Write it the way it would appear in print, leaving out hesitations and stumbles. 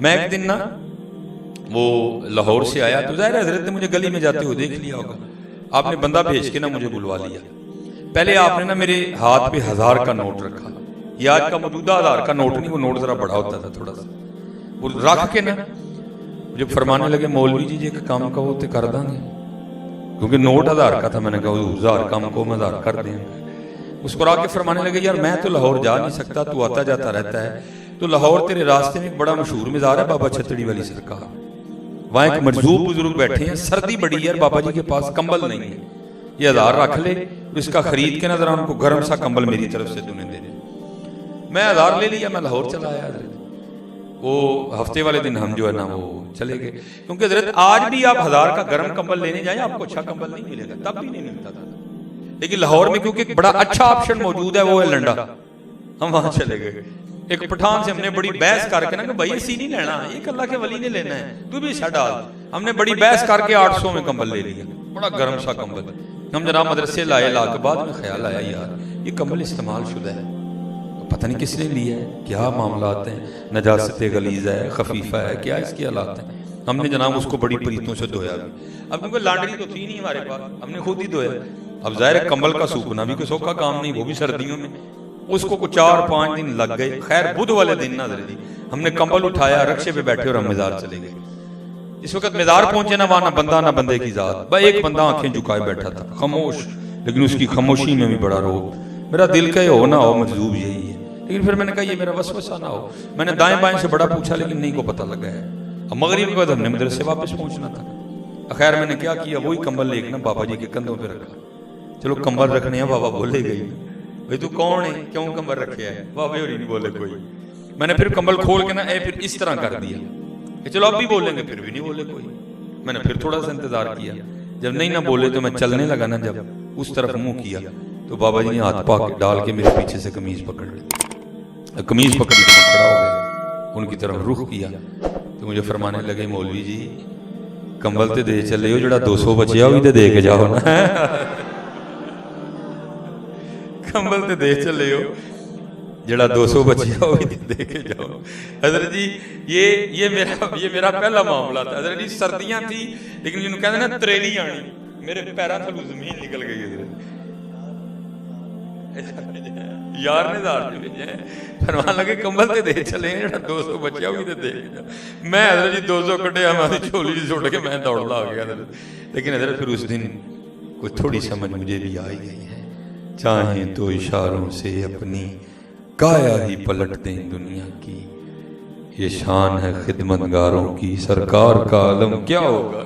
میں ایک دن نا وہ لاہور سے آیا تو ظاہر حضرت نے مجھے گلی میں جاتے ہوئے دیکھ لیا ہوگا، آپ نے بندہ بھیج کے نا مجھے بلوا لیا. پہلے آپ نے نا میرے ہاتھ پہ 1000 کا نوٹ رکھا، یہ آج کا موجودہ 1000 کا نوٹ نہیں، وہ نوٹ ذرا بڑا ہوتا تھا تھوڑا سا، وہ رکھ کے نا جب فرمانے لگے مولوی جی ایک کام کہو تو کر دیں گے، کیونکہ نوٹ 1000 کا تھا. میں نے کہا 1000 کام کو میں 1000 کر دیں. اس کو رکھ کے فرمانے لگے یار میں تو لاہور جا نہیں سکتا، تو آتا جاتا رہتا ہے، تو لاہور تیرے راستے میں ایک بڑا مشہور مزار ہے بابا چھتڑی والی سرکار، وہاں ایک مجذوب بزرگ بیٹھے ہیں، سردی بڑی ہے، بابا جی کے پاس کمبل نہیں ہے، یہ 1000 رکھ لے، اس کا خرید کے نظر ان کو گرم سا کمبل میری طرف سے تُنے دے دے. میں 1000 لے لیا، میں لاہور چلا آیا. وہ ہفتے والے دن ہم جو ہے نا وہ چلے گئے، کیونکہ حضرت آج بھی آپ 1000 کا گرم کمبل لینے جائیں آپ کو اچھا کمبل نہیں ملے گا، تب بھی نہیں ملتا تھا. لیکن لاہور میں کیونکہ ایک بڑا اچھا آپشن موجود ہے، وہ ہے لنڈا. ہم وہاں چلے گئے. ایک پٹھان سے ہم نے بڑی بحث کر کے نا کہ بھائی اسی نہیں لینا، ایک اللہ کے ولی نے لینا ہے، تو بھی اسے ڈال. ہم نے بڑی بحث کر کے 800 میں کمبل لے لیا، بڑا گرم سا کمبل. ہم جناب مدرسے لائے، لا کے بعد میں خیال آیا یار یہ کمبل استعمال شدہ ہے، پتہ نہیں کس نے لیا ہے، کیا معاملات ہیں، نجاست غلیظ ہے، خفیفہ ہے، کیا اس کی حالات ہیں. ہم نے جناب اس کو بڑی پریتوں سے دھویا بھی. اب کیونکہ لانڈری تو تھی نہیں ہمارے پاس، ہم نے خود ہی دھویا. اب ظاہر کمبل کا سوکھنا بھی کوئی سوکھا کام نہیں، وہ بھی سردیوں میں. اس کو 4-5 دن لگ گئے. خیر بدھ والے دن نہ ذرا ہم نے کمبل اٹھایا، رکشے پہ بیٹھے اور ہم مزار چلے گئے. اس وقت مزار پہنچے نا، وہاں نہ بندہ نہ بندے کی ذات، بھائی ایک بندہ آنکھیں جھکائے بیٹھا تھا خاموش، لیکن اس کی خاموشی میں بھی بڑا روب. میرا دل کہ ہو نہ ہو مجذوب یہی ہے، لیکن پھر میں نے کہا یہ میرا وسوسہ نہ ہو. میں نے دائیں بائیں سے بڑا پوچھا لیکن نہیں کو پتہ لگا ہے. اب مغرب کے بعد ہم نے مدرسے واپس پہنچنا تھا. خیر میں نے کیا کیا، وہی کمبل لے کے نا بابا جی کے کندھوں پہ رکھا. چلو کمبل رکھنے ہیں، بابا بولے گئی بھئی تو کون ہے، کیوں کمبل رکھے ہے، بابا اور ہی نہیں بولے کوئی. میں نے پھر کمبل کھول کے نا پھر اس طرح کر دیا کہ چلو اب بھی بولیں گے، پھر بھی نہیں بولے کوئی. میں نے پھر تھوڑا سا انتظار کیا، جب نہیں نہ بولے تو میں چلنے لگا نا، جب اس طرف منہ کیا تو بابا جی نے ہاتھ پاک ڈال کے میرے پیچھے سے قمیض پکڑ لی. قمیض پکڑی تو میں کھڑا ہو گیا، ان کی طرف رخ کیا تو مجھے فرمانے لگے مولوی جی کمبل تے دے چلے ہو، جڑا 200 بچیا ہوئی تے دے کے جاؤ نا. کمبل تے دے چلے ہو، جڑا 200 بچیا ہوئی تے دے کے جاؤ. حضرت جی یہ میرا پہلا معاملہ تھا. حضرت جی سردیاں تھی لیکن جنہوں کہتے ہیں نا تریلی آنی، میرے پیروں تھلوں زمین نکل گئی. حضرت یار نے دار جو بھیجے فرمان لگے کمبل تے دے چلے ہیں، جڑا 200 بچیا ہوئی تے دے کے جاؤ. میں حضرت جی 200 کٹے ہماری چولی جی سوٹ کے میں دوڑ آ گیا. لیکن حضرت پھر اس دن کوئی تھوڑی سمجھ مجھے بھی آئی گئی ہے. چاہیں تو اشاروں سے اپنی کایا ہی پلٹ دیں دنیا کی، یہ شان ہے خدمتگاروں کی، سرکار کا علم کیا ہوگا.